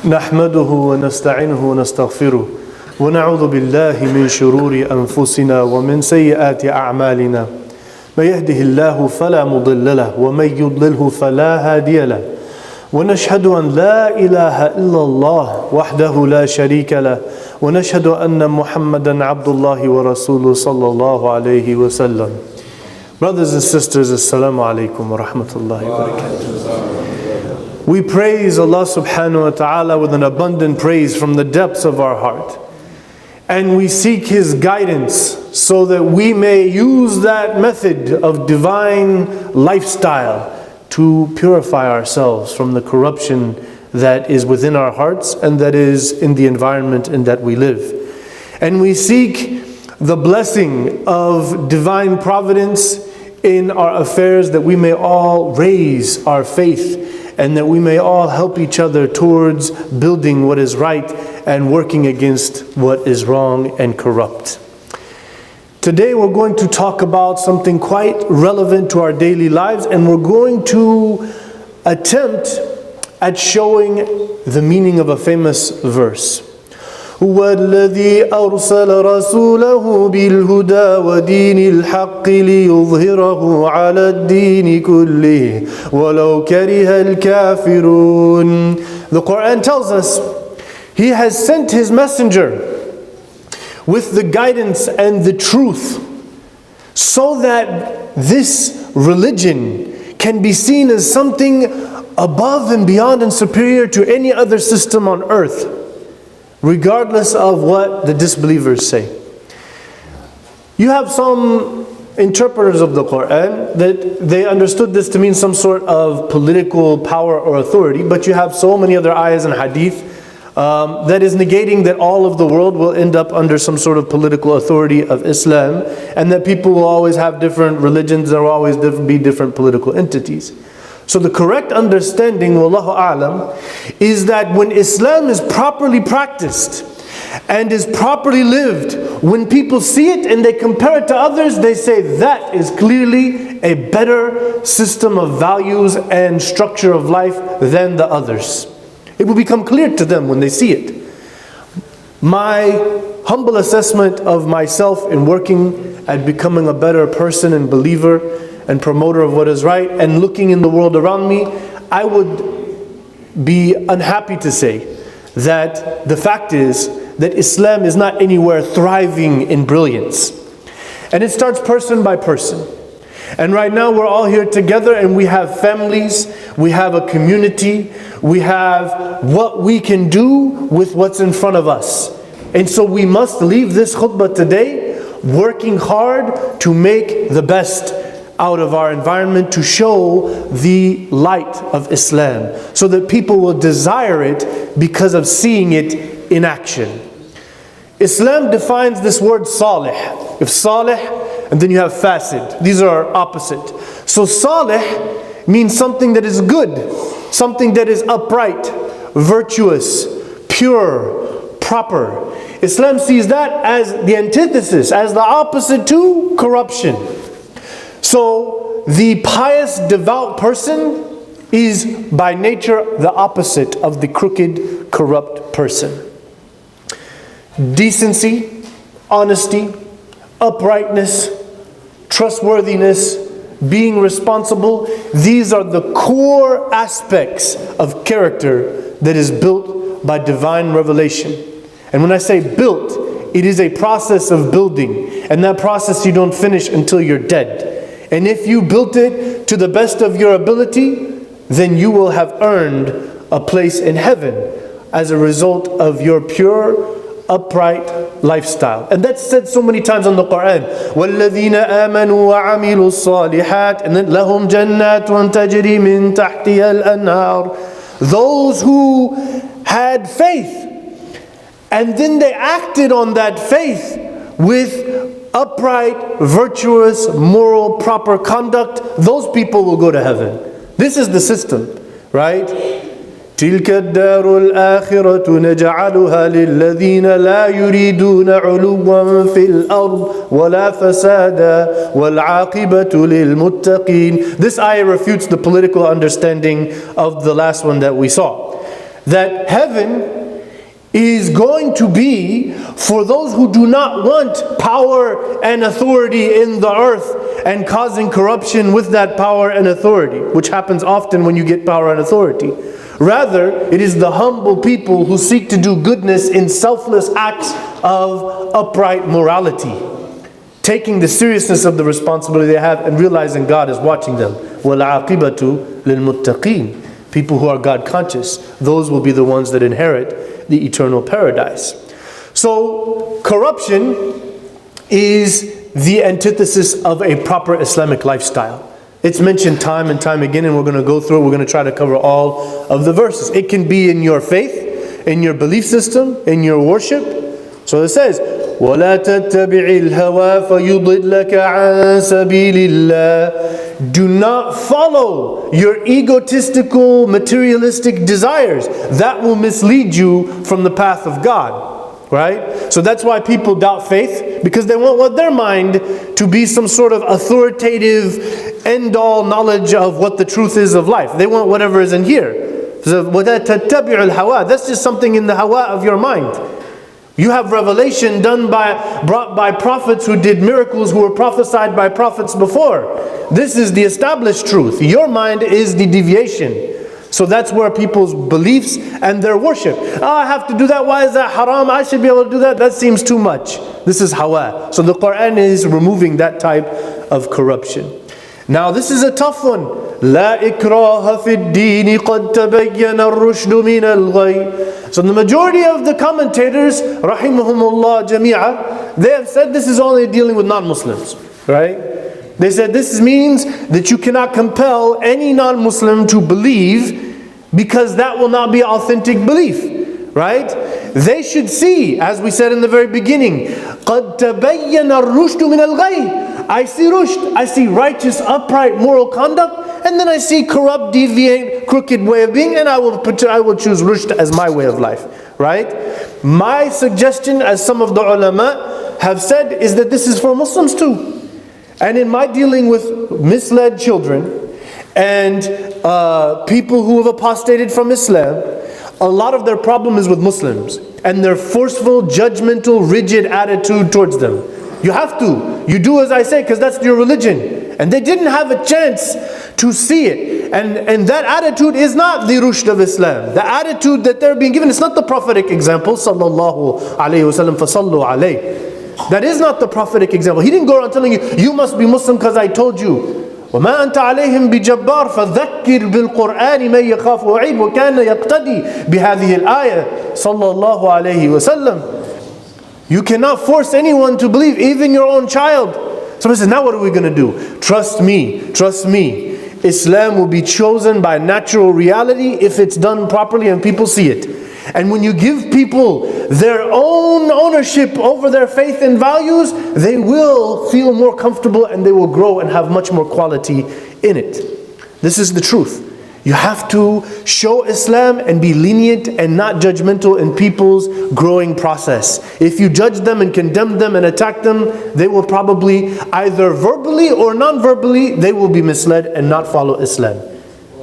نحمده ونستعينه ونستغفره ونعوذ بالله من شرور أنفسنا ومن سيئات أعمالنا من يهده الله فلا مضل له ومن يضلله فلا هادي له ونشهد أن لا إله إلا الله وحده لا شريك له ونشهد أن محمدا عبد الله ورسوله صلى الله عليه وسلم. Brothers and sisters, Assalamu alaikum wa rahmatullahi wa barakatuh. We praise Allah subhanahu wa ta'ala with an abundant praise from the depths of our heart. And we seek His guidance so that we may use that method of divine lifestyle to purify ourselves from the corruption that is within our hearts and that is in the environment in that we live. And we seek the blessing of divine providence in our affairs, that we may all raise our faith and that we may all help each other towards building what is right and working against what is wrong and corrupt. Today we're going to talk about something quite relevant to our daily lives, and we're going to attempt at showing the meaning of a famous verse. هو الذي أرسل رسوله بالهدى ودين الحق ليظهره على الدين كله ولو كره الكافرون. The Quran tells us He has sent His messenger with the guidance and the truth so that this religion can be seen as something above and beyond and superior to any other system on earth, regardless of what the disbelievers say. You have some interpreters of the Quran that they understood this to mean some sort of political power or authority, but you have so many other ayahs and hadith that is negating that all of the world will end up under some sort of political authority of Islam, and that people will always have different religions, there will always be different political entities. So the correct understanding, wallahu a'lam, is that when Islam is properly practiced and is properly lived, when people see it and they compare it to others, they say that is clearly a better system of values and structure of life than the others. It will become clear to them when they see it. My humble assessment of myself in working at becoming a better person and believer and promoter of what is right, and looking in the world around me, I would be unhappy to say that the fact is that Islam is not anywhere thriving in brilliance. And it starts person by person. And right now we're all here together and we have families, we have a community, we have what we can do with what's in front of us. And so we must leave this khutbah today working hard to make the best out of our environment, to show the light of Islam, so that people will desire it because of seeing it in action. Islam defines this word salih. If salih, and then you have fasid. These are opposite. So salih means something that is good, something that is upright, virtuous, pure, proper. Islam sees that as the antithesis, as the opposite to corruption. So the pious, devout person is by nature the opposite of the crooked, corrupt person. Decency, honesty, uprightness, trustworthiness, being responsible, these are the core aspects of character that is built by divine revelation. And when I say built, it is a process of building, and that process you don't finish until you're dead. And if you built it to the best of your ability, then you will have earned a place in heaven as a result of your pure, upright lifestyle. And that's said so many times in the Quran. وَالَّذِينَ آمَنُوا وَعَمِلُوا الصَّالِحَاتِ, and then لَهُمْ جَنَّاتٌ تَجْرِي مِن تَحْتِهَا الْأَنْهَارُ. Those who had faith and then they acted on that faith with upright, virtuous, moral, proper conduct, those people will go to heaven. This is the system, right? تِلْكَ الدَّارُ الْآخِرَةُ نَجْعَلُهَا لِلَّذِينَ لَا يُرِيدُونَ عُلُوًّا فِي الْأَرْضِ وَلَا فَسَادًا وَالْعَاقِبَةُ لِلْمُتَّقِينَ. This ayah refutes the political understanding of the last one that we saw. that heaven is going to be for those who do not want power and authority in the earth and causing corruption with that power and authority, which happens often when you get power and authority. Rather, it is the humble people who seek to do goodness in selfless acts of upright morality, taking the seriousness of the responsibility they have and realizing God is watching them. وَالْعَاقِبَةُ لِلْمُتَّقِينَ. People who are God conscious, those will be the ones that inherit the eternal paradise. So, corruption is the antithesis of a proper Islamic lifestyle. It's mentioned time and time again, and we're going to go through it. We're going to try to cover all of the verses. It can be in your faith, in your belief system, in your worship. So it says, وَلَا تَتَّبِعِ الْهَوَى فَيُضِلَّكَ عَنْ سَبِيلِ اللَّهِ. Do not follow your egotistical, materialistic desires. That will mislead you from the path of God. Right? So that's why people doubt faith, because they want their mind to be some sort of authoritative, end-all knowledge of what the truth is of life. They want whatever is in here. So, that's just something in the hawa of your mind. You have revelation brought by prophets who did miracles, who were prophesied by prophets before. This is the established truth. Your mind is the deviation. So that's where people's beliefs and their worship. Oh, I have to do that. Why is that haram? I should be able to do that. That seems too much. This is hawa. So the Quran is removing that type of corruption. Now this is a tough one. لا إكراه في الدين قد تبين الرشد من الغي. So the majority of the commentators, rahimahumullah jami'a, they have said this is only dealing with non-Muslims. Right? They said this means that you cannot compel any non-Muslim to believe, because that will not be authentic belief. Right? They should see, as we said in the very beginning, قَدْ تَبَيَّنَ الرُّشْدُ مِنَ الْغَيِّ. I see rushd, I see righteous, upright, moral conduct, and then I see corrupt, deviant, crooked way of being, and I will choose rushd as my way of life. Right? My suggestion, as some of the ulama have said, is that this is for Muslims too. And in my dealing with misled children and people who have apostated from Islam, a lot of their problem is with Muslims and their forceful, judgmental, rigid attitude towards them. You have to. You do as I say, because that's your religion. And they didn't have a chance to see it. And that attitude is not the rushd of Islam. The attitude that they're being given, it's not the prophetic example. Sallallahu alayhi wa sallam, fasallu alayhi. That is not the prophetic example. He didn't go around telling you, you must be Muslim because I told you. وَمَا أَنْتَ عَلَيْهِمْ بِجَبَّارٍ فَذَكِّرْ بِالْقُرْآنِ مَنْ يَخَافُ وَعِيدٍ وَكَانَ يَقْتَدِي بِهَذِهِ الْآيَةِ صلى الله عليه وسلم. You cannot force anyone to believe, even your own child. Somebody says, now what are we going to do? Trust me, trust me. Islam will be chosen by natural reality if it's done properly and people see it. And when you give people their own ownership over their faith and values, they will feel more comfortable and they will grow and have much more quality in it. This is the truth. You have to show Islam and be lenient and not judgmental in people's growing process. If you judge them and condemn them and attack them, they will probably either verbally or non-verbally, they will be misled and not follow Islam.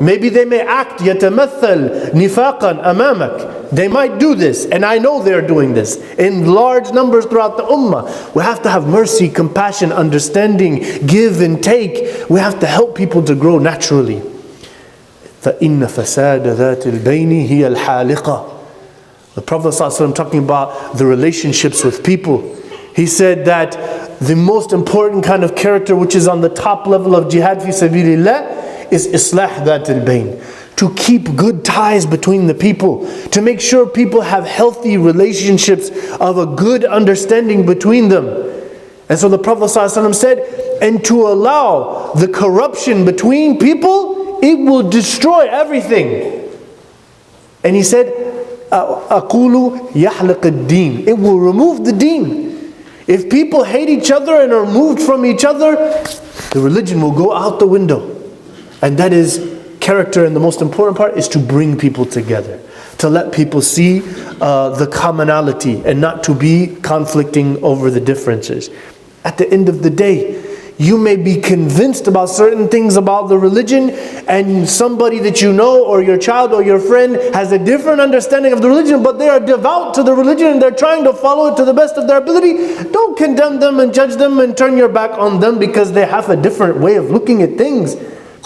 Maybe they may act يتمثل نفاقا أمامك. They might do this, and I know they're doing this in large numbers throughout the ummah. We have to have mercy, compassion, understanding, give and take. We have to help people to grow naturally. فَإِنَّ فَسَادَ ذَاتِ الْبَيْنِ هِيَ الْحَالِقَةِ. The Prophet ﷺ talking about the relationships with people. He said that the most important kind of character, which is on the top level of jihad fi sabilillah, is islah dhat al-bayn. To keep good ties between the people, to make sure people have healthy relationships of a good understanding between them. And so the Prophet ﷺ said, and to allow the corruption between people, it will destroy everything. And he said, أَقُولُ يَحْلِقَ الدِّينِ. It will remove the deen. If people hate each other and are moved from each other, the religion will go out the window. And that is character, and the most important part is to bring people together, to let people see the commonality and not to be conflicting over the differences. At the end of the day, You may be convinced about certain things about the religion, and somebody that you know, or your child or your friend, has a different understanding of the religion, but they are devout to the religion and they're trying to follow it to the best of their ability. Don't condemn them and judge them and turn your back on them because they have a different way of looking at things.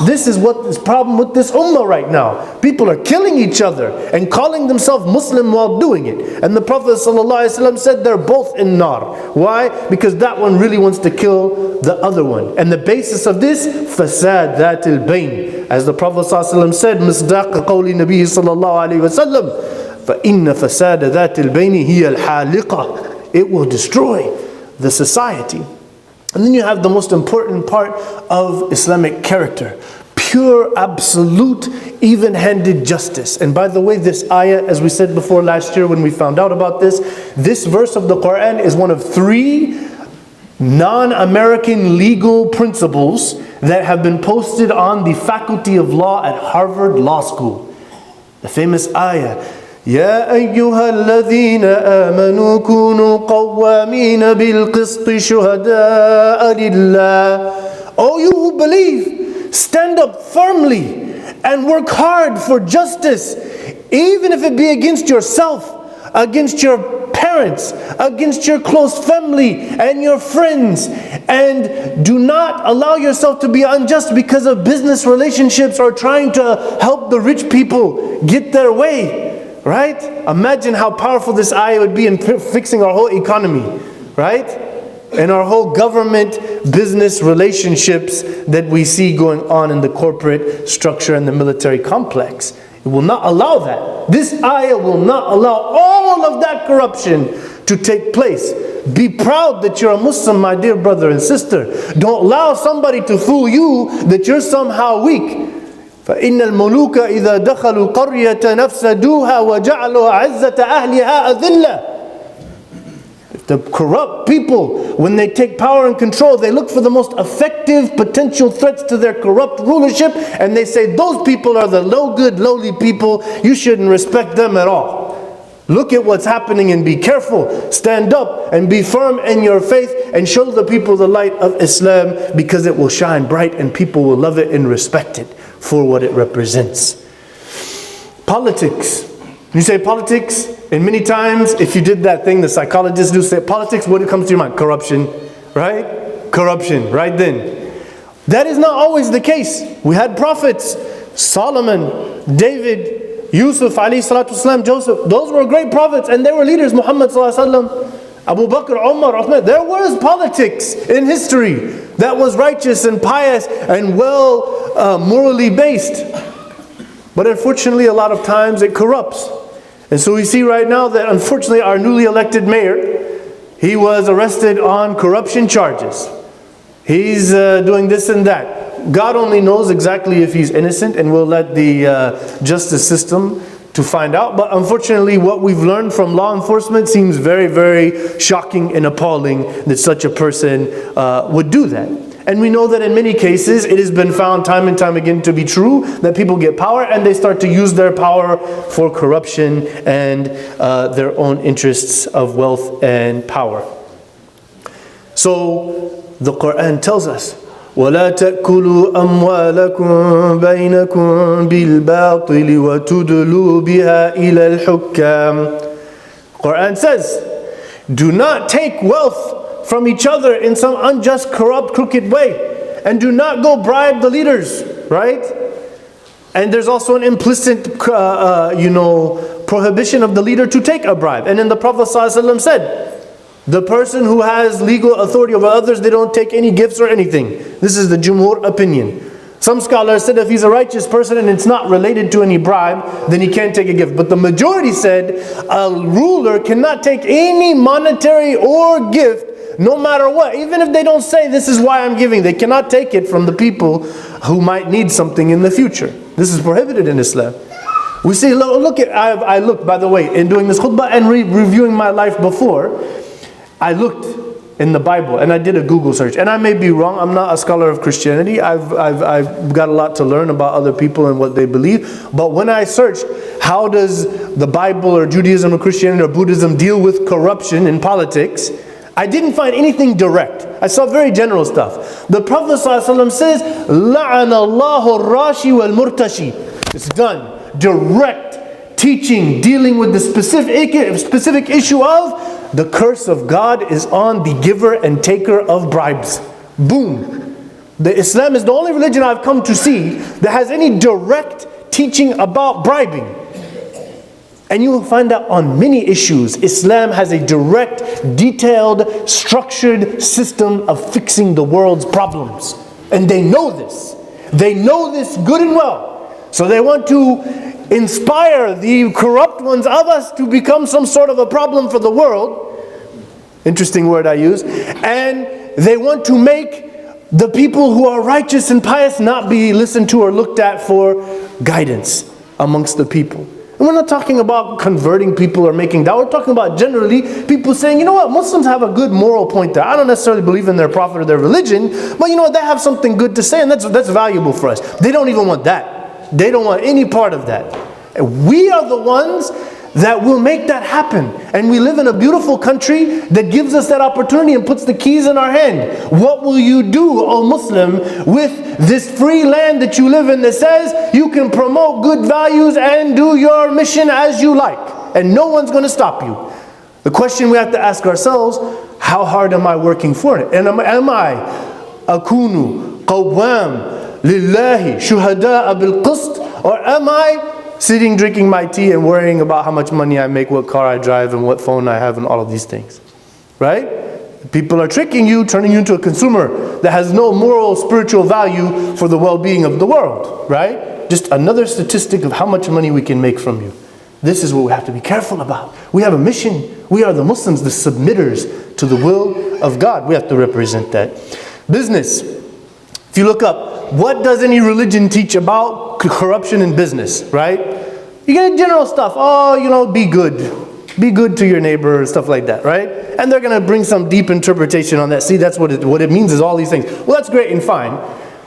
This is what is problem with this ummah right now. People are killing each other and calling themselves Muslim while doing it. And the Prophet ﷺ said they're both in nar. Why? Because that one really wants to kill the other one. And the basis of this, fasad dhatil bayn. As the Prophet ﷺ said, misdaq qawli Nabi sallallahu alayhi wa sallam, فَإِنَّ فَسَادَ ذَاتِ الْبَيْنِ هِيَ الْحَالِقَةِ. It will destroy the society. And then you have the most important part of Islamic character. Pure, absolute, even-handed justice. And by the way, this ayah, as we said before last year when we found out about this verse of the Quran is one of 3 non-American legal principles that have been posted on the Faculty of Law at Harvard Law School. The famous ayah, يا أيها الذين آمنوا كونوا قوامين بالقسط شهداء لله. O you who believe, stand up firmly and work hard for justice, even if it be against yourself, against your parents, against your close family and your friends. And do not allow yourself to be unjust because of business relationships or trying to help the rich people get their way. Right? Imagine how powerful this ayah would be in fixing our whole economy. Right? And our whole government business relationships that we see going on in the corporate structure and the military complex. It will not allow that. This ayah will not allow all of that corruption to take place. Be proud that you're a Muslim, my dear brother and sister. Don't allow somebody to fool you that you're somehow weak. فَإِنَّ الْمُلُوكَ إِذَا دَخَلُوا الْقَرْيَةَ نَفْسَدُوهَا وَجَعَلُوا عِزَّةَ أَهْلِهَا أَذِلَّةً. The corrupt people, when they take power and control, they look for the most effective potential threats to their corrupt rulership, and they say those people are the low good, lowly people. You shouldn't respect them at all. Look at what's happening and be careful. Stand up and be firm in your faith and show the people the light of Islam, because it will shine bright and people will love it and respect it for what it represents. Politics. You say politics, and many times if you did that thing the psychologists do, say politics, what comes to your mind? Corruption, right? Corruption, right then. That is not always the case. We had prophets, Solomon, David, Yusuf, alayhi salatu wasalam, Joseph. Those were great prophets and they were leaders. Muhammad sallallahu alaihi wasallam, Abu Bakr, Umar, Uthman. There was politics in history that was righteous and pious and well morally based. But unfortunately a lot of times it corrupts. And so we see right now that unfortunately our newly elected mayor, he was arrested on corruption charges. He's doing this and that. God only knows exactly if he's innocent, and we'll let the justice system to find out. But unfortunately what we've learned from law enforcement seems very, very shocking and appalling that such a person would do that. And we know that in many cases it has been found time and time again to be true that people get power and they start to use their power for corruption and their own interests of wealth and power. So the Quran tells us, وَلَا تَأْكُلُوا أَمْوَالَكُمْ بَيْنَكُمْ بِالْبَاطِلِ وَتُدْلُوا بِهَا إِلَى الْحُكَّامِ. Quran says, do not take wealth from each other in some unjust, corrupt, crooked way, and do not go bribe the leaders, right? And there's also an implicit prohibition of the leader to take a bribe. And then the Prophet ﷺ said, the person who has legal authority over others, they don't take any gifts or anything. This is the Jumhur opinion. Some scholars said if he's a righteous person and it's not related to any bribe, then he can't take a gift. But the majority said a ruler cannot take any monetary or gift, no matter what. Even if they don't say this is why I'm giving, they cannot take it from the people who might need something in the future. This is prohibited in Islam. We see, I looked, by the way, in doing this khutbah and reviewing my life before, I looked in the Bible and I did a Google search, and I may be wrong. I'm not a scholar of Christianity. I've got a lot to learn about other people and what they believe. But when I searched, how does the Bible or Judaism or Christianity or Buddhism deal with corruption in politics, I didn't find anything direct. I saw very general stuff. The Prophet ﷺ says, لَعَنَ اللَّهُ الرَّاشِي وَالْمُرْتَشِي. It's done. Direct teaching, dealing with the specific issue of the curse of God is on the giver and taker of bribes. Boom. The Islam is the only religion I've come to see that has any direct teaching about bribing. And you will find that on many issues, Islam has a direct, detailed, structured system of fixing the world's problems. And they know this. They know this good and well. So they want to inspire the corrupt ones of us to become some sort of a problem for the world. Interesting word I use. And they want to make the people who are righteous and pious not be listened to or looked at for guidance amongst the people. And we're not talking about converting people or making da'wah. We're talking about generally people saying, you know what, Muslims have a good moral point there. I don't necessarily believe in their prophet or their religion, but you know what, they have something good to say, and that's valuable for us. They don't even want that. They don't want any part of that. And we are the ones that will make that happen. And we live in a beautiful country that gives us that opportunity and puts the keys in our hand. What will you do, O Muslim, with this free land that you live in that says you can promote good values and do your mission as you like, and no one's going to stop you? The question we have to ask ourselves, how hard am I working for it? And am I akunu qawwam lillahi shuhada'a bil qist, or am I sitting drinking my tea and worrying about how much money I make, what car I drive, and what phone I have, and all of these things? Right? People are tricking you, turning you into a consumer that has no moral, spiritual value for the well-being of the world. Right? Just another statistic of how much money we can make from you. This is what we have to be careful about. We have a mission. We are the Muslims, the submitters to the will of God. We have to represent that. Business. If you look up, what does any religion teach about corruption in business, right? You get general stuff. Oh, you know, be good. Be good to your neighbor and stuff like that, right? And they're going to bring some deep interpretation on that. See, that's what it means is all these things. Well, that's great and fine.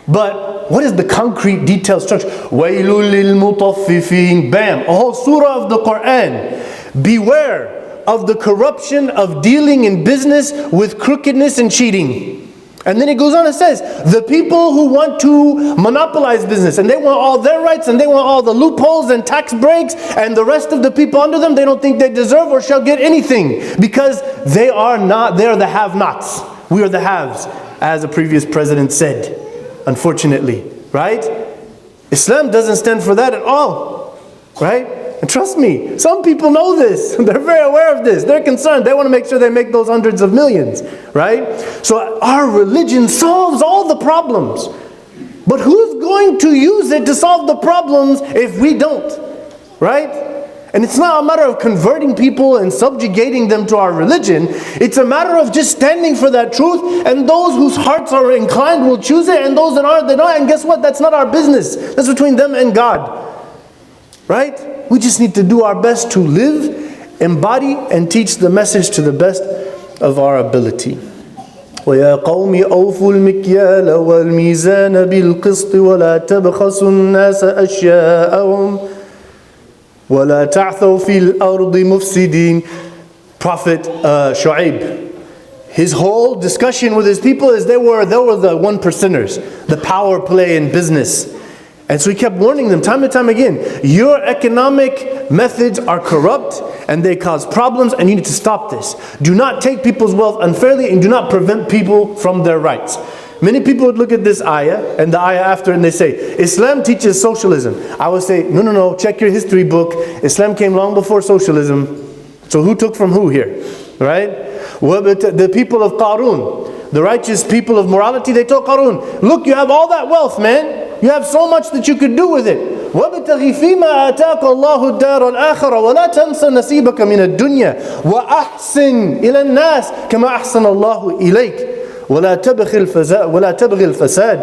But what is the concrete detailed structure? وَيْلُ لِلْمُطَفِّفِينَ. Bam! A whole surah of the Quran. Beware of the corruption of dealing in business with crookedness and cheating. And then it goes on and says, the people who want to monopolize business and they want all their rights and they want all the loopholes and tax breaks, and the rest of the people under them, they don't think they deserve or shall get anything, because they are the have-nots. We are the haves, as a previous president said, unfortunately, right? Islam doesn't stand for that at all, right? And trust me, some people know this. They're very aware of this. They're concerned. They want to make sure they make those hundreds of millions, right? So our religion solves all the problems. But who's going to use it to solve the problems if we don't, right? And it's not a matter of converting people and subjugating them to our religion. It's a matter of just standing for that truth, and those whose hearts are inclined will choose it, and those that aren't, they don't. And guess what? That's not our business. That's between them and God, right? We just need to do our best to live, embody, and teach the message to the best of our ability. وَيَا قَوْمِ أَوْفُوا الْمِكْيَالَ وَالْمِيزَانَ بِالْقِسْطِ وَلَا تَبْخَسُوا النَّاسَ أَشْيَاءَهُمْ وَلَا تَعْثَوْا فِي الْأَرْضِ مُفْسِدِينَ. Prophet Shu'aib, his whole discussion with his people is they were the one percenters, the power play in business. And so he kept warning them time and time again, your economic methods are corrupt and they cause problems, and you need to stop this. Do not take people's wealth unfairly, and do not prevent people from their rights. Many people would look at this ayah and the ayah after and they say, Islam teaches socialism. I would say, no, check your history book. Islam came long before socialism. So who took from who here? Right? The people of Qarun, the righteous people of morality, they told Qarun, look, you have all that wealth, man. You have so much that you could do with it. وَابْتَغِ فِيمَا آتَاكَ اللَّهُ الدَّارَ الْآخِرَةَ وَلَا تَنْسَ نَصِيبَكَ مِنَ الدُّنْيَا وَأَحْسِنْ إِلَى النَّاسِ كَمَا أَحْسَنَ اللَّهُ إِلَيْكَ وَلَا تَبْغِ الْفَسَادِ.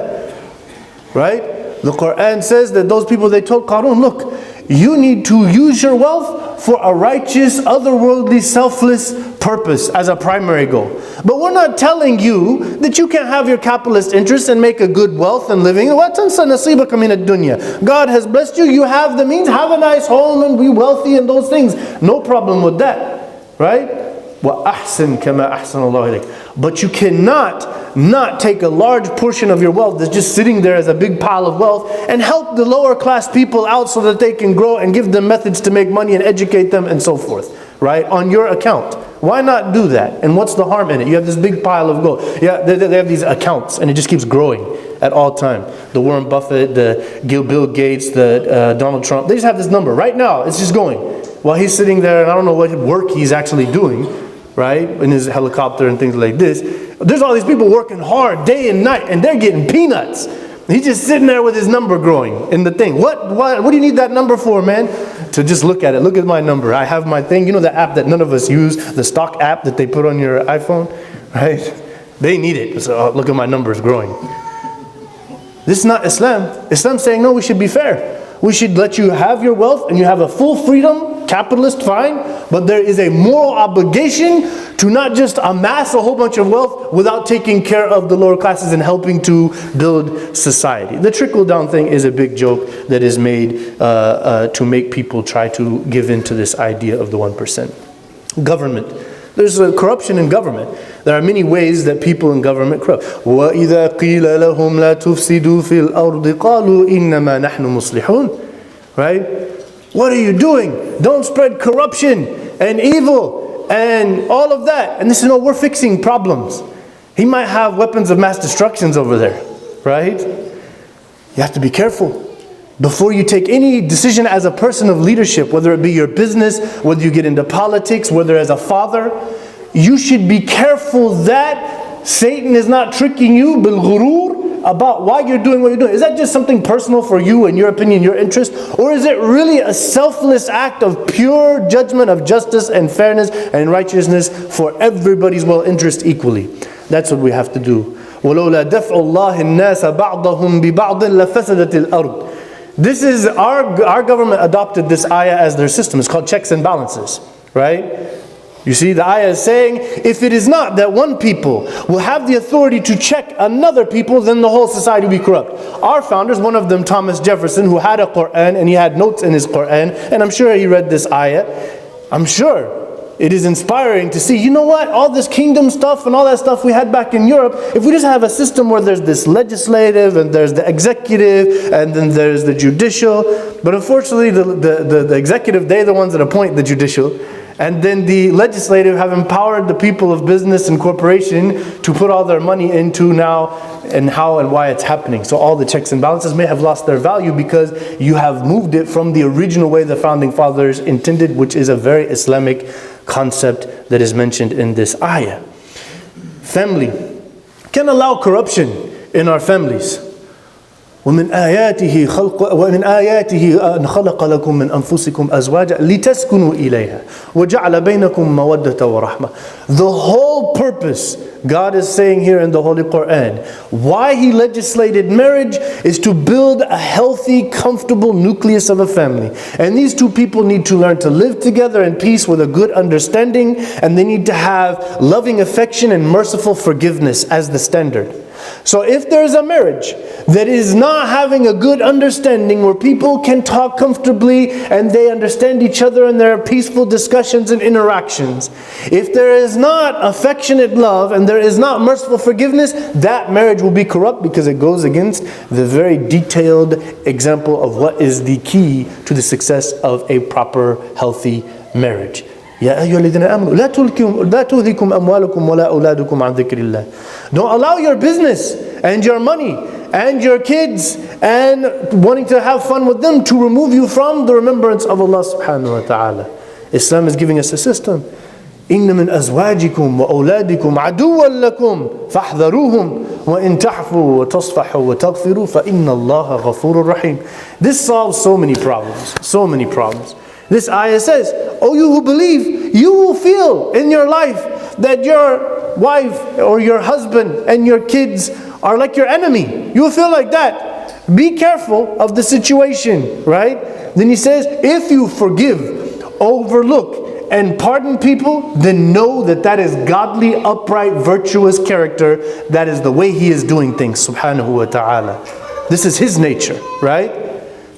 Right? The Quran says that those people, they told Qarun, look, you need to use your wealth for a righteous, otherworldly, selfless purpose as a primary goal. But we're not telling you that you can't have your capitalist interests and make a good wealth and living. God has blessed you. You have the means. Have a nice home and be wealthy and those things. No problem with that. Right? وَأَحْسِنْ كَمَا أَحْسَنَ اللَّهُ إِلَيْكَ. But you cannot not take a large portion of your wealth that's just sitting there as a big pile of wealth and help the lower class people out so that they can grow and give them methods to make money and educate them and so forth, right? On your account. Why not do that? And what's the harm in it? You have this big pile of gold. Yeah, they have these accounts and it just keeps growing at all time. The Warren Buffett, the Bill Gates, the Donald Trump, they just have this number. Right now, it's just going. While he's sitting there and I don't know what work he's actually doing, right? In his helicopter and things like this. There's all these people working hard day and night and they're getting peanuts. He's just sitting there with his number growing in the thing. What do you need that number for, man? To just look at it. Look at my number. I have my thing. You know the app that none of us use, the stock app that they put on your iPhone, right? They need it. So look at my numbers growing. This is not Islam. Islam's saying, no, we should be fair. We should let you have your wealth and you have a full freedom, capitalist, fine, but there is a moral obligation to not just amass a whole bunch of wealth without taking care of the lower classes and helping to build society. The trickle-down thing is a big joke that is made to make people try to give in to this idea of the 1%. Government. There's corruption in government. There are many ways that people in government corrupt. وَإِذَا قِيلَ لَهُمْ لَا تُفْسِدُوا فِي الْأَرْضِ قَالُوا إِنَّمَا نَحْنُ مُصْلِحُونَ. Right? What are you doing? Don't spread corruption and evil and all of that. And they say, no, we're fixing problems. He might have weapons of mass destruction over there. Right? You have to be careful. Before you take any decision as a person of leadership, whether it be your business, whether you get into politics, whether as a father, you should be careful that Satan is not tricking you bil ghurur about why you're doing what you're doing. Is that just something personal for you and your opinion, your interest? Or is it really a selfless act of pure judgment of justice and fairness and righteousness for everybody's well-interest equally? That's what we have to do. وَلَوْلَا دَفْعُ اللَّهِ النَّاسَ بَعْضَهُمْ بِبَعْضٍ لَفَسَدَتِ الْأَرْضِ. This is, our government adopted this ayah as their system. It's called checks and balances, right? You see, the ayah is saying, if it is not that one people will have the authority to check another people, then the whole society will be corrupt. Our founders, one of them Thomas Jefferson, who had a Quran and he had notes in his Quran, and I'm sure he read this ayah. I'm sure it is inspiring to see, you know what, all this kingdom stuff and all that stuff we had back in Europe, if we just have a system where there's this legislative and there's the executive and then there's the judicial, but unfortunately the executive, they're the ones that appoint the judicial, and then the legislative have empowered the people of business and corporation to put all their money into now and how and why it's happening. So all the checks and balances may have lost their value because you have moved it from the original way the founding fathers intended, which is a very Islamic concept that is mentioned in this ayah. Family can allow corruption in our families. ومن آياته أن خلق لكم من أنفسكم أزواجا لتسكنوا إليها وجعل بينكم مودة ورحمة. The whole purpose, God is saying here in the Holy Quran, why He legislated marriage is to build a healthy, comfortable nucleus of a family. And these two people need to learn to live together in peace with a good understanding, and they need to have loving affection and merciful forgiveness as the standard. So if there's a marriage that is not having a good understanding where people can talk comfortably and they understand each other and there are peaceful discussions and interactions, if there is not affectionate love and there is not merciful forgiveness, that marriage will be corrupt because it goes against the very detailed example of what is the key to the success of a proper, healthy marriage. يا أيها الذين آمنوا لا تلهكم أموالكم ولا أولادكم عن ذكر الله. Don't allow your business and your money and your kids and wanting to have fun with them to remove you from the remembrance of Allah subhanahu wa ta'ala. Islam is giving us a system. إن من أزواجكم وأولادكم عدوا لكم فاحذروهم وإن تعفوا وتصفحوا وتغفروا فإن الله غفور رحيم. This solves so many problems. So many problems. This ayah says, oh, you who believe, you will feel in your life that your wife or your husband and your kids are like your enemy. You will feel like that. Be careful of the situation, right? Then he says, if you forgive, overlook, and pardon people, then know that that is godly, upright, virtuous character. That is the way he is doing things, subhanahu wa ta'ala. This is his nature, right?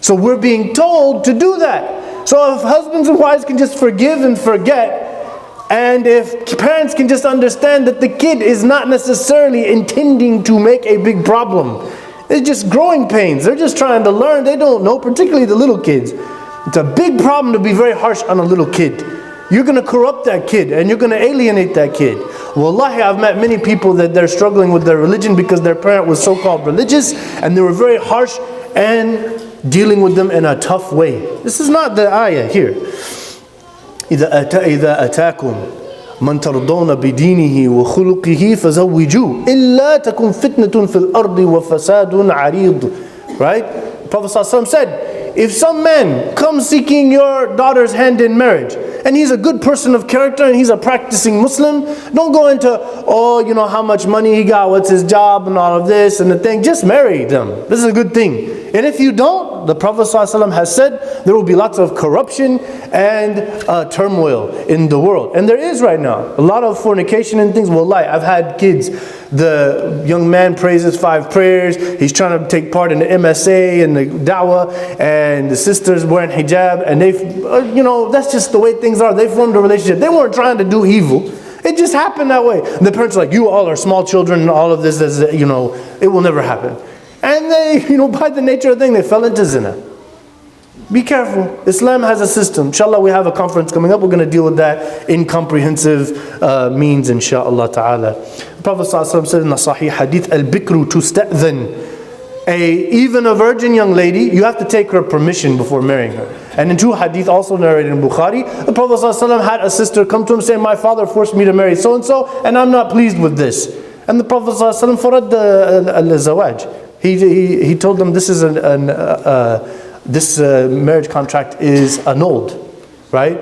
So we're being told to do that. So if husbands and wives can just forgive and forget And if parents can just understand that the kid is not necessarily intending to make a big problem. It's just growing pains. They're just trying to learn. They don't know, particularly the little kids. It's a big problem to be very harsh on a little kid. You're going to corrupt that kid and you're going to alienate that kid. Wallahi, I've met many people that they're struggling with their religion because their parent was so-called religious and they were very harsh and dealing with them in a tough way. This is not the ayah here. إِذَا أَتَاكُمْ من ترضون بدينه وخلقه فزوجوه إلا تكن فتنة في الأرض وفساد عريض. Right? Prophet ﷺ said, if some man comes seeking your daughter's hand in marriage, and he's a good person of character and he's a practicing Muslim, don't go into, oh, you know, how much money he got, what's his job and all of this and the thing. Just marry them. This is a good thing. And if you don't, the Prophet ﷺ has said there will be lots of corruption and turmoil in the world. And there is right now. A lot of fornication and things. Wallahi, I've had kids. The young man prays his 5 prayers. He's trying to take part in the MSA and the da'wah. And the sister's wearing hijab. And they, you know, that's just the way things are. They formed a relationship. They weren't trying to do evil. It just happened that way. And the parents are like, you all are small children and all of this, you know, it will never happen. And they, you know, by the nature of the thing, they fell into zina. Be careful. Islam has a system. Inshallah, we have a conference coming up. We're going to deal with that in comprehensive means, inshallah ta'ala. The Prophet ﷺ said in the Sahih Hadith, Al-Bikru tusta'dhan. Even a virgin young lady, you have to take her permission before marrying her. And in 2 hadith also narrated in Bukhari, the Prophet ﷺ had a sister come to him saying, my father forced me to marry so-and-so, and I'm not pleased with this. And the Prophet ﷺ farad al-zawaj. He told them this is this marriage contract is annulled, right?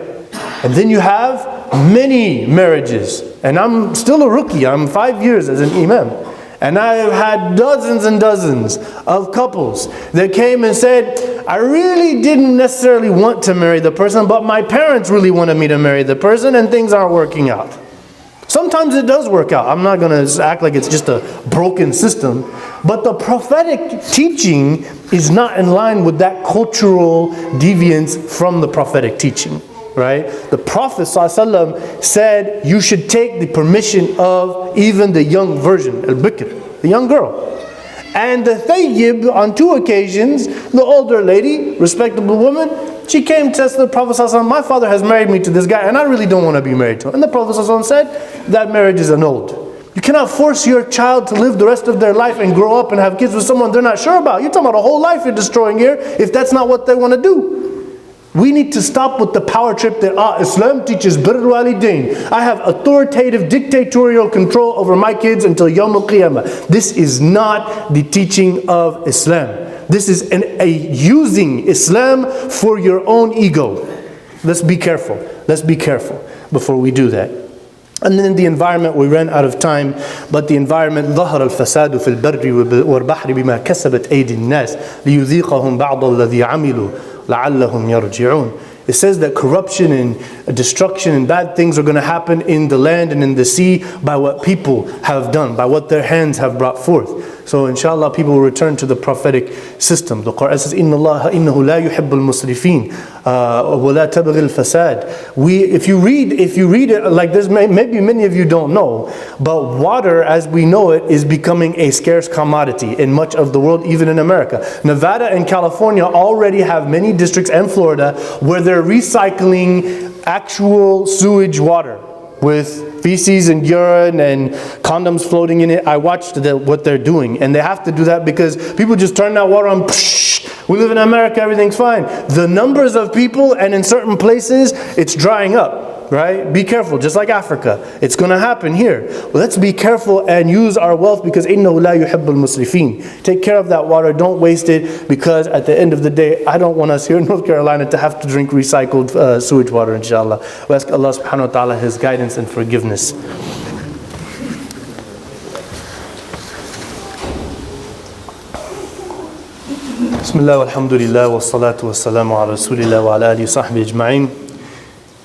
And then you have many marriages, and I'm still a rookie. I'm 5 years as an Imam, and I've had dozens and dozens of couples that came and said, I really didn't necessarily want to marry the person, but my parents really wanted me to marry the person, and things aren't working out. Sometimes it does work out. I'm not going to act like it's just a broken system. But the prophetic teaching is not in line with that cultural deviance from the prophetic teaching. Right? The Prophet ﷺ said you should take the permission of even the young virgin, al-bikr, the young girl. And the thayyib, on 2 occasions, the older lady, respectable woman, she came to the Prophet ﷺ, my father has married me to this guy and I really don't want to be married to him. And the Prophet ﷺ said, that marriage is annulled. You cannot force your child to live the rest of their life and grow up and have kids with someone they're not sure about. You're talking about a whole life you're destroying here if that's not what they want to do. We need to stop with the power trip that Islam teaches birr walidain. I have authoritative, dictatorial control over my kids until Yawm al-Qiyamah. This is not the teaching of Islam. This is using Islam for your own ego. Let's be careful. Let's be careful before we do that. And then in the environment, we ran out of time, but the environment, ظهر الفساد في البر والبحر بما كسبت أيدي الناس ليذيقهم بعض الذي عملوا لعلهم يرجعون. It says that corruption and destruction and bad things are going to happen in the land and in the sea by what people have done, by what their hands have brought forth. So inshallah people will return to the prophetic system. The Quran says, إِنَّ اللَّهَ إِنَّهُ لَا يُحِبُّ الْمُسْرِفِينَ وَلَا تَبْغِ الْفَسَادِ. If you read it like this, maybe many of you don't know, but water as we know it is becoming a scarce commodity in much of the world, even in America. Nevada and California already have many districts, and Florida, where they're recycling actual sewage water with feces and urine and condoms floating in it. I watched what they're doing, and they have to do that because people just turn that water on. We live in America, everything's fine. The numbers of people, and in certain places it's drying up, right? Be careful, just like Africa. It's going to happen here. Let's be careful and use our wealth, because إِنَّهُ لَا يُحِبُّ الْمُسْرِفِينَ. Take care of that water, don't waste it, because at the end of the day, I don't want us here in North Carolina to have to drink recycled sewage water, inshallah. We ask Allah subhanahu wa ta'ala His guidance and forgiveness. Bismillah, alhamdulillah, wa salatu wa salamu ala rasulillah wa ala alihi sahbihi ajma'in.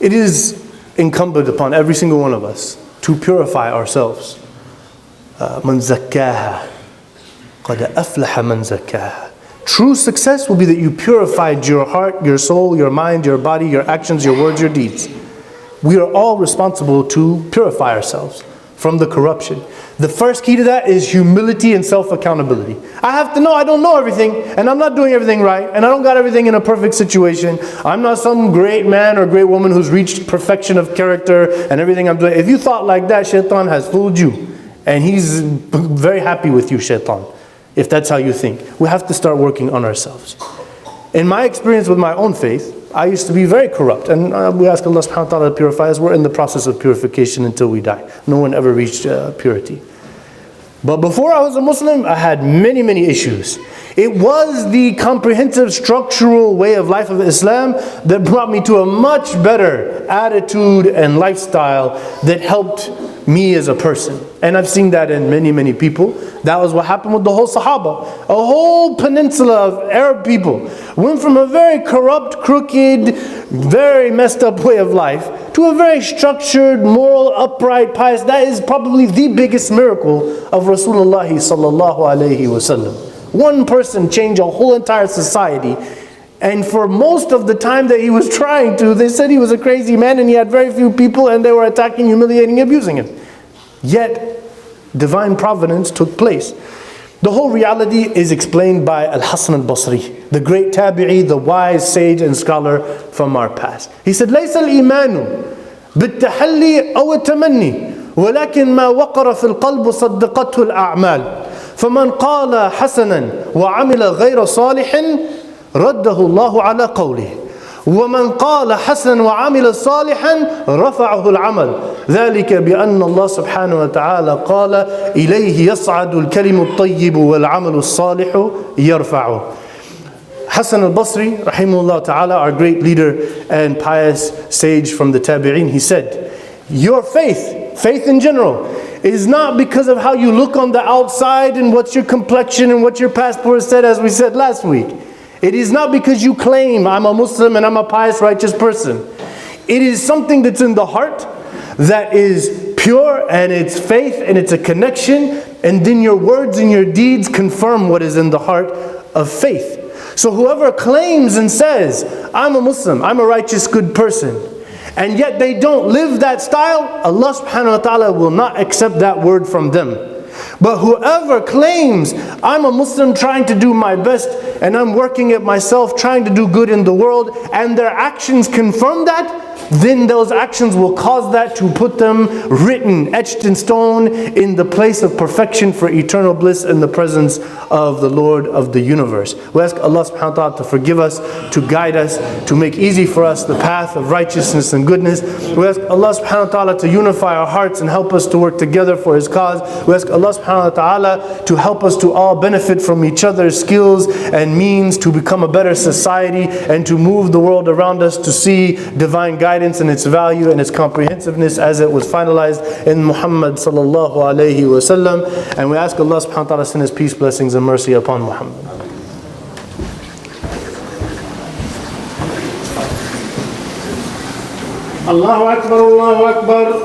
It is incumbent upon every single one of us to purify ourselves. Man zakkaha, qad aflaha man zakkaha. True success will be that you purified your heart, your soul, your mind, your body, your actions, your words, your deeds. we are all responsible to purify ourselves from the corruption. The first key to that is humility and self-accountability. I have to know I don't know everything, and I'm not doing everything right, and I don't got everything in a perfect situation. I'm not some great man or great woman who's reached perfection of character and everything I'm doing. If you thought like that, shaitan has fooled you. And he's very happy with you, shaitan, if that's how you think. We have to start working on ourselves. In my experience with my own faith, I used to be very corrupt, and we ask Allah subhanahu wa ta'ala to purify us. We're in the process of purification until we die. No one ever reached purity. But before I was a Muslim, I had many, many issues. It was the comprehensive structural way of life of Islam that brought me to a much better attitude and lifestyle that helped me as a person. And I've seen that in many, many people. That was what happened with the whole Sahaba. A whole peninsula of Arab people went from a very corrupt, crooked, very messed up way of life to a very structured, moral, upright, pious. That is probably the biggest miracle of Rasulullah sallallahu alaihi wasallam. One person changed a whole entire society. And for most of the time that he was trying to, they said he was a crazy man and he had very few people and they were attacking, humiliating, abusing him. Yet, divine providence took place. The whole reality is explained by Al-Hasan al-Basri, the great tabi'i, the wise sage and scholar from our past. He said, لَيْسَ الْإِيمَانُ بِالتَّحَلِّي أَوْ التَّمَنِّي وَلَكِنْ مَا وَقَرَ فِي الْقَلْبِ صَدَّقَتْهُ الْأَعْمَالِ فَمَنْ قَالَ حَسَنًا وَعَمِلَ غَيْرَ صَالِحٍ رده الله على قوله ومن قال حسنا وعمل صالحا رفعه العمل ذلك بأن الله سبحانه وتعالى قال إليه يصعد الكلم الطيب والعمل الصالح يرفعه. Hasan al-Basri rahimahullah ta'ala, our great leader and pious sage from the tabi'in, he said, your faith in general, is not because of how you look on the outside and what's your complexion and what your passport said, as we said last week. It is not because you claim I'm a Muslim and I'm a pious, righteous person. It is something that's in the heart that is pure, and it's faith and it's a connection, and then your words and your deeds confirm what is in the heart of faith. So whoever claims and says, I'm a Muslim, I'm a righteous, good person, and yet they don't live that style, Allah subhanahu wa ta'ala will not accept that word from them. But whoever claims, I'm a Muslim trying to do my best and I'm working at myself trying to do good in the world, and their actions confirm that, then those actions will cause that to put them written, etched in stone in the place of perfection for eternal bliss in the presence of the Lord of the universe. We ask Allah subhanahu wa ta'ala to forgive us, to guide us, to make easy for us the path of righteousness and goodness. We ask Allah subhanahu wa ta'ala to unify our hearts and help us to work together for His cause. We ask Allah subhanahu wa ta'ala to help us to all benefit from each other's skills and means to become a better society and to move the world around us to see divine guidance and its value and its comprehensiveness as it was finalized in Muhammad sallallahu alayhi wa sallam. And we ask Allah subhanahu wa ta'ala to send His peace, blessings and mercy upon Muhammad. Allahu Akbar, Allahu Akbar.